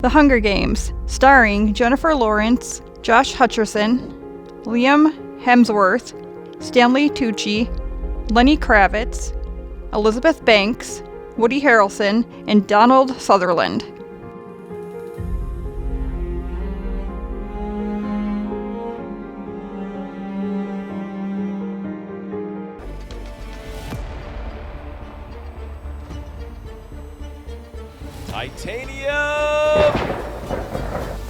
The Hunger Games, starring Jennifer Lawrence, Josh Hutcherson, Liam Hemsworth, Stanley Tucci, Lenny Kravitz, Elizabeth Banks, Woody Harrelson, and Donald Sutherland. Titanium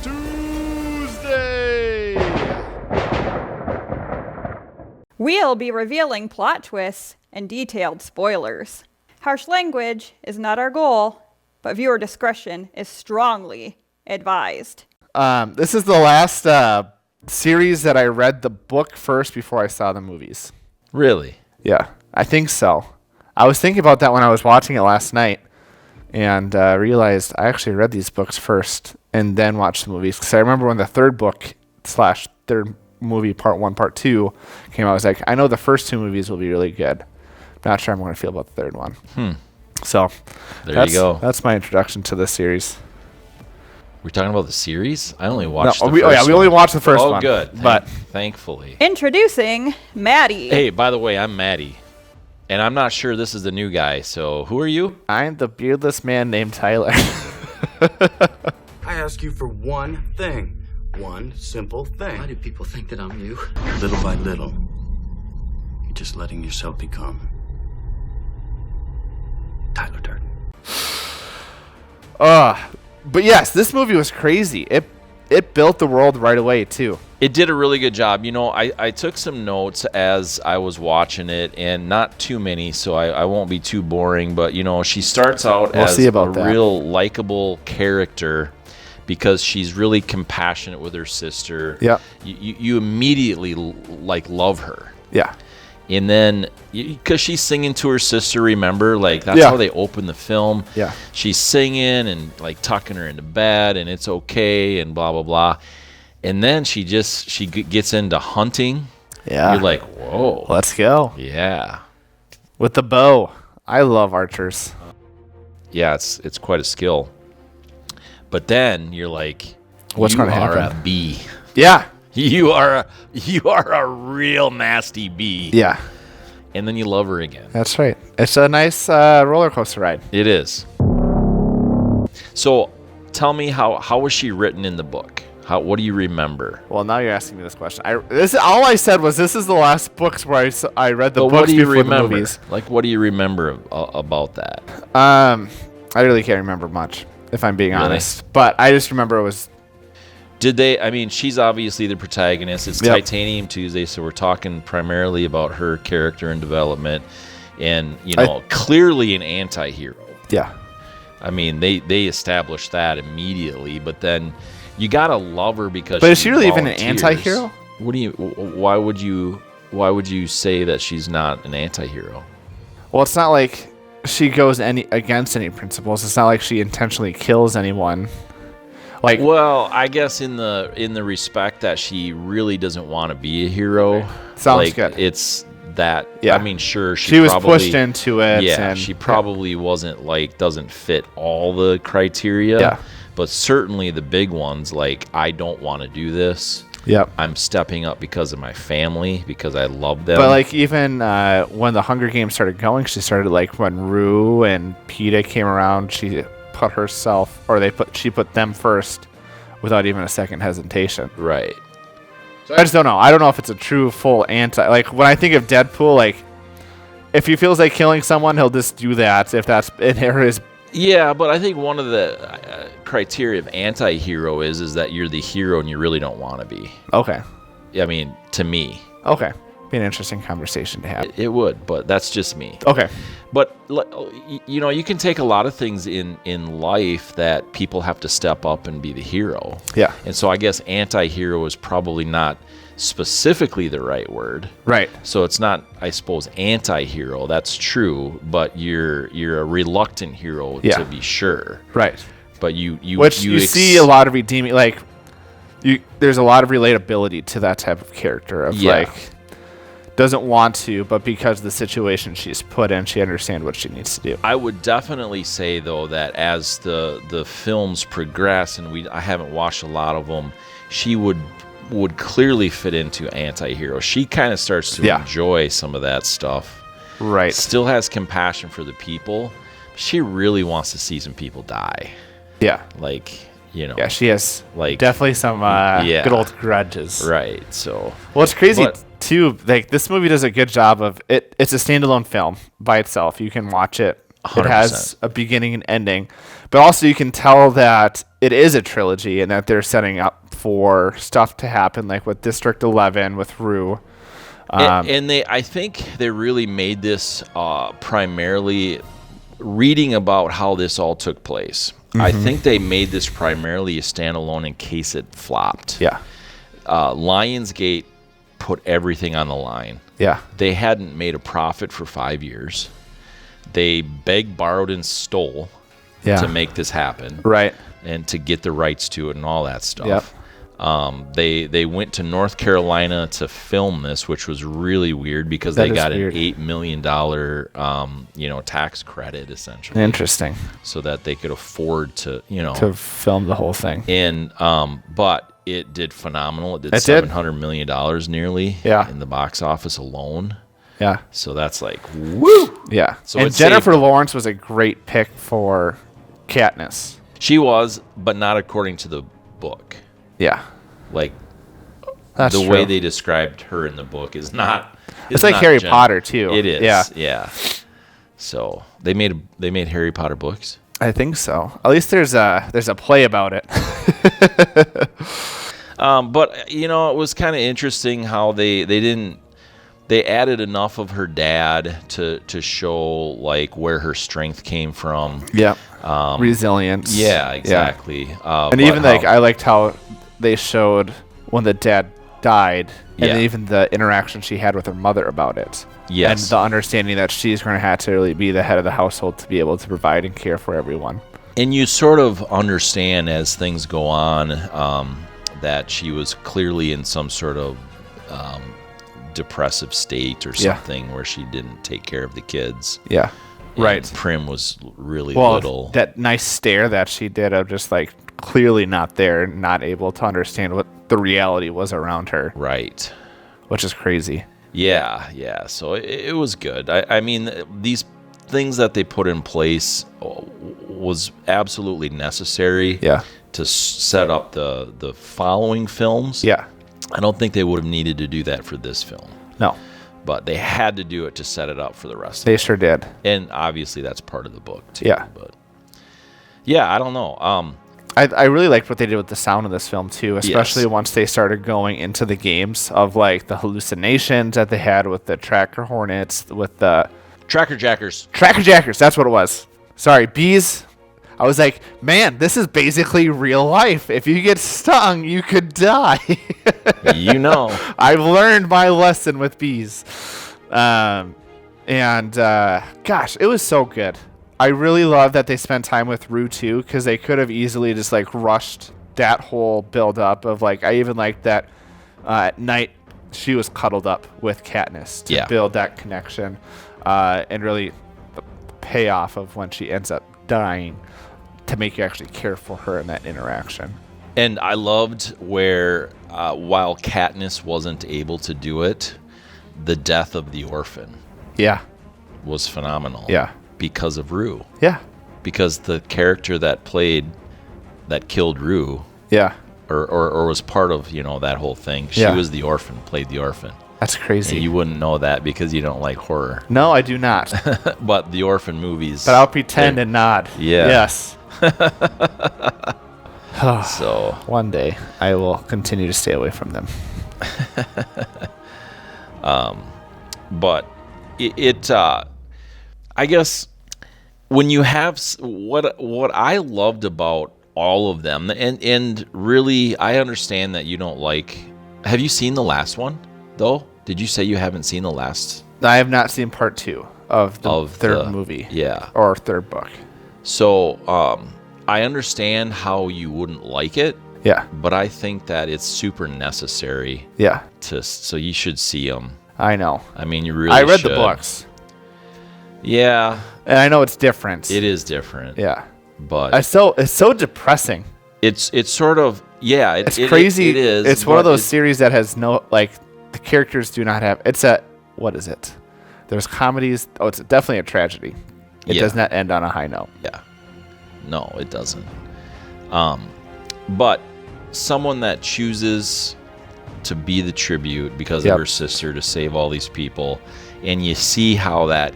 Tuesday! We'll be revealing plot twists and detailed spoilers. Harsh language is not our goal, but viewer discretion is strongly advised. This is the last series that I read the book first before I saw the movies. Really? Yeah, I think so. I was thinking about that when I was watching it last night, and realized I actually read these books first and then watched the movies. Because I remember when the third book / third movie, part 1, part 2, came out, I was like, I know the first 2 movies will be really good. Not sure I'm going to feel about the third one. So there you go. That's my introduction to this series. We're talking about the series? I only watched the first one. We only watched the first one. Oh, good. But thankfully. Introducing Maddie. Hey, by the way, I'm Maddie. And I'm not sure this is the new guy, so who are you? I'm the beardless man named Tyler. I ask you for one thing. One simple thing. Why do people think that I'm you? Little by little, you're just letting yourself become Tyler Durden. But yes, this movie was crazy. It built the world right away, too. It did a really good job. You know, I took some notes as I was watching it, and not too many, so I won't be too boring. But, you know, she starts out as a real likable character because she's really compassionate with her sister. Yeah. You immediately, love her. Yeah. And then, because she's singing to her sister, remember? That's how they open the film. Yeah. She's singing and, tucking her into bed, and it's okay, and blah, blah, blah. And then she gets into hunting. Yeah. You're like, whoa. Let's go. Yeah. With the bow. I love archers. Yeah, it's quite a skill. But then you're like, what's going to happen? You are a bee. Yeah. You are a real nasty bee. Yeah. And then you love her again. That's right. It's a nice roller coaster ride. It is. So tell me, how was she written in the book? What do you remember? Well, now you're asking me this question. All I said was this is the last books where I read the books what do you before remember? The movies. What do you remember about that? I really can't remember much, if I'm being honest. But I just remember it was... she's obviously the protagonist. It's Titanium Tuesday, so we're talking primarily about her character and development. And, clearly an anti-hero. Yeah. I mean, they established that immediately, but then... You gotta love her because. But is she really even an volunteers. anti-hero? Why would you say that she's not an anti-hero? Well, it's not like she goes against any principles. It's not like she intentionally kills anyone. Well, I guess in the respect that she really doesn't want to be a hero. Sounds good. It's that. Yeah. I mean, sure. She was pushed into it. Yeah. She probably wasn't doesn't fit all the criteria. Yeah. But certainly the big ones, I don't want to do this. Yep. I'm stepping up because of my family, because I love them. But even when the Hunger Games started going, she started when Rue and Peeta came around, she put herself, or she put them first without even a second hesitation. Right. So I just don't know. I don't know if it's a true full anti. When I think of Deadpool, if he feels like killing someone, he'll just do that if that's in his. Yeah, but I think one of the criteria of anti-hero is that you're the hero and you really don't want to be. Okay. I mean, to me. Okay. Be an interesting conversation to have. It would, but that's just me. Okay. But, you can take a lot of things in life that people have to step up and be the hero. Yeah. And so I guess anti-hero is probably not specifically the right word. Right. So it's not, I suppose, anti-hero. That's true, but you're a reluctant hero to be sure. Right. But you see a lot of redeeming, there's a lot of relatability to that type of character of doesn't want to, but because of the situation she's put in, she understands what she needs to do. I would definitely say, though, that as the films progress, and I haven't watched a lot of them, she would clearly fit into anti-hero. She kind of starts to enjoy some of that stuff. Right. Still has compassion for the people. She really wants to see some people die. Yeah. Like, you know. Yeah, she has definitely some good old grudges. Right. So. Well, it's crazy too. Like, this movie does a good job of it. It's a standalone film by itself. You can watch it. 100%. It has a beginning and ending, but also you can tell that it is a trilogy and that they're setting up for stuff to happen, like with District 11 with Rue. And I think they really made this primarily reading about how this all took place. Mm-hmm. I think they made this primarily a standalone in case it flopped. Yeah. Lionsgate put everything on the line. Yeah. They hadn't made a profit for 5 years. They begged, borrowed, and stole to make this happen. Right. And to get the rights to it and all that stuff. Yep. They went to North Carolina to film this, which was really weird because they got an $8 million tax credit essentially. Interesting. So that they could afford to film the whole thing. And but it did phenomenal. It did $700 million nearly in the box office alone. Yeah. So that's like woo. Yeah. So and Jennifer Lawrence was a great pick for Katniss. She was, but not according to the book. Yeah. Like that's the true. way they described her in the book is not. It's like Harry Potter too. It is. Yeah. Yeah. So they made Harry Potter books. I think so. At least there's a play about it. But it was kind of interesting how they added enough of her dad to show like where her strength came from. Yeah. Resilience. Yeah, exactly. Yeah. And even I liked how they showed when the dad died, and even the interaction she had with her mother about it. Yes. And the understanding that she's going to have to really be the head of the household to be able to provide and care for everyone. And you sort of understand as things go on that she was clearly in some sort of depressive state or something where she didn't take care of the kids. Yeah. And right. Prim was really little. That nice stare that she did of just like clearly not there, not able to understand what the reality was around her. Right. Which is crazy. Yeah. So it was good. I mean, these things that they put in place was absolutely necessary to set up the following films. Yeah. I don't think they would have needed to do that for this film. No. But they had to do it to set it up for the rest of it. They them. sure did. And obviously that's part of the book too. Yeah. But yeah, I don't know. I really liked what they did with the sound of this film too, especially once they started going into the games of like the hallucinations that they had with the tracker hornets, with the Tracker Jackers. Tracker Jackers, that's what it was. Sorry, bees. I was like, man, this is basically real life. If you get stung, you could die. I've learned my lesson with bees. Gosh, it was so good. I really love that they spent time with Rue too, because they could have easily just like rushed that whole build up of like, I even liked that at night she was cuddled up with Katniss to build that connection, and really the payoff of when she ends up dying to make you actually care for her in that interaction. And I loved where while Katniss wasn't able to do it, the death of the orphan was phenomenal. Yeah. Because of Rue. Yeah. Because the character that killed Rue. Yeah. Or was part of, that whole thing. She was the orphan, played the orphan. That's crazy. And you wouldn't know that because you don't like horror. No, I do not. But the orphan movies. But I'll pretend and nod. Yeah. Yes. So one day I will continue to stay away from them. But it I guess when you have what I loved about all of them, and really I understand that you don't like. Have you seen the last one though? Did you say you haven't seen the last? I have not seen part 2 of the third movie. Yeah. Or third book. So I understand how you wouldn't like it. Yeah. But I think that it's super necessary. Yeah. So you should see them. I know. I mean, you really I read should. the books. Yeah. And I know it's different. It is different. Yeah. But it's so depressing. It's sort of, yeah. It's crazy. It is. It's one of those series that has no, like, the characters do not have, what is it? There's comedies. Oh, it's definitely a tragedy. It does not end on a high note. Yeah. No, it doesn't. But someone that chooses to be the tribute because of her sister to save all these people, and you see how that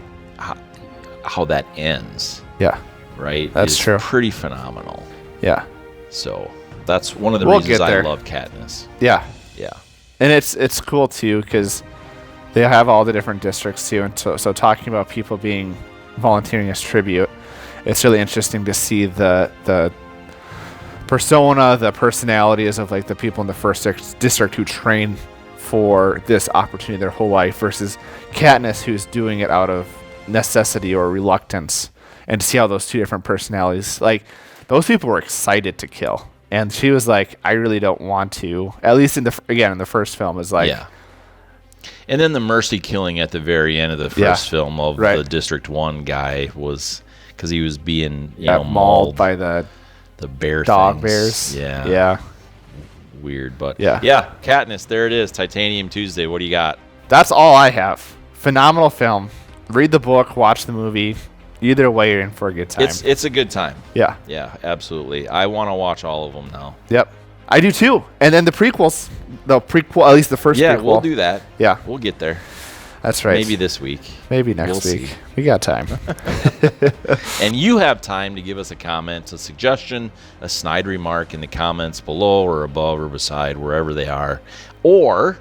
ends. Yeah. Right? That's true. Pretty phenomenal. Yeah. So that's one of the reasons I love Katniss. Yeah. Yeah. And it's cool too because they have all the different districts too, and so talking about people being volunteering as tribute, it's really interesting to see the persona, the personalities of like the people in the first district who train for this opportunity their whole life versus Katniss, who's doing it out of necessity or reluctance, and to see how those two different personalities, like those people were excited to kill, and she was like, I really don't want to. At least in the first film is like, yeah. And then the mercy killing at the very end of the first film of the District 1 guy was because he was being mauled by the bear dog things. bears. Yeah. Weird, but yeah, Katniss, there it is. Titanium Tuesday. What do you got? That's all I have. Phenomenal film. Read the book, watch the movie. Either way, you're in for a good time. It's a good time. Yeah. Yeah, absolutely. I want to watch all of them now. Yep. I do too. And then the prequels. The prequel, at least the first prequel. Yeah, we'll do that. Yeah. We'll get there. That's right. Maybe this week. Maybe next week. See. We got time. And you have time to give us a comment, a suggestion, a snide remark in the comments below or above or beside, wherever they are. Or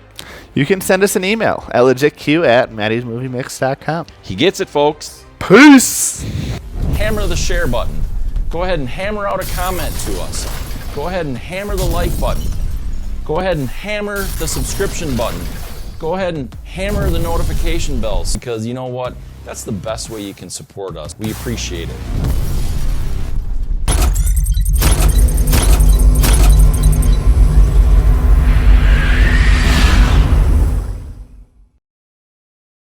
you can send us an email at legitq@mattiesmoviemix.com. He gets it, folks. Peace. Hammer the share button. Go ahead and hammer out a comment to us. Go ahead and hammer the like button. Go ahead and hammer the subscription button. Go ahead and hammer the notification bells, because you know what? That's the best way you can support us. We appreciate it.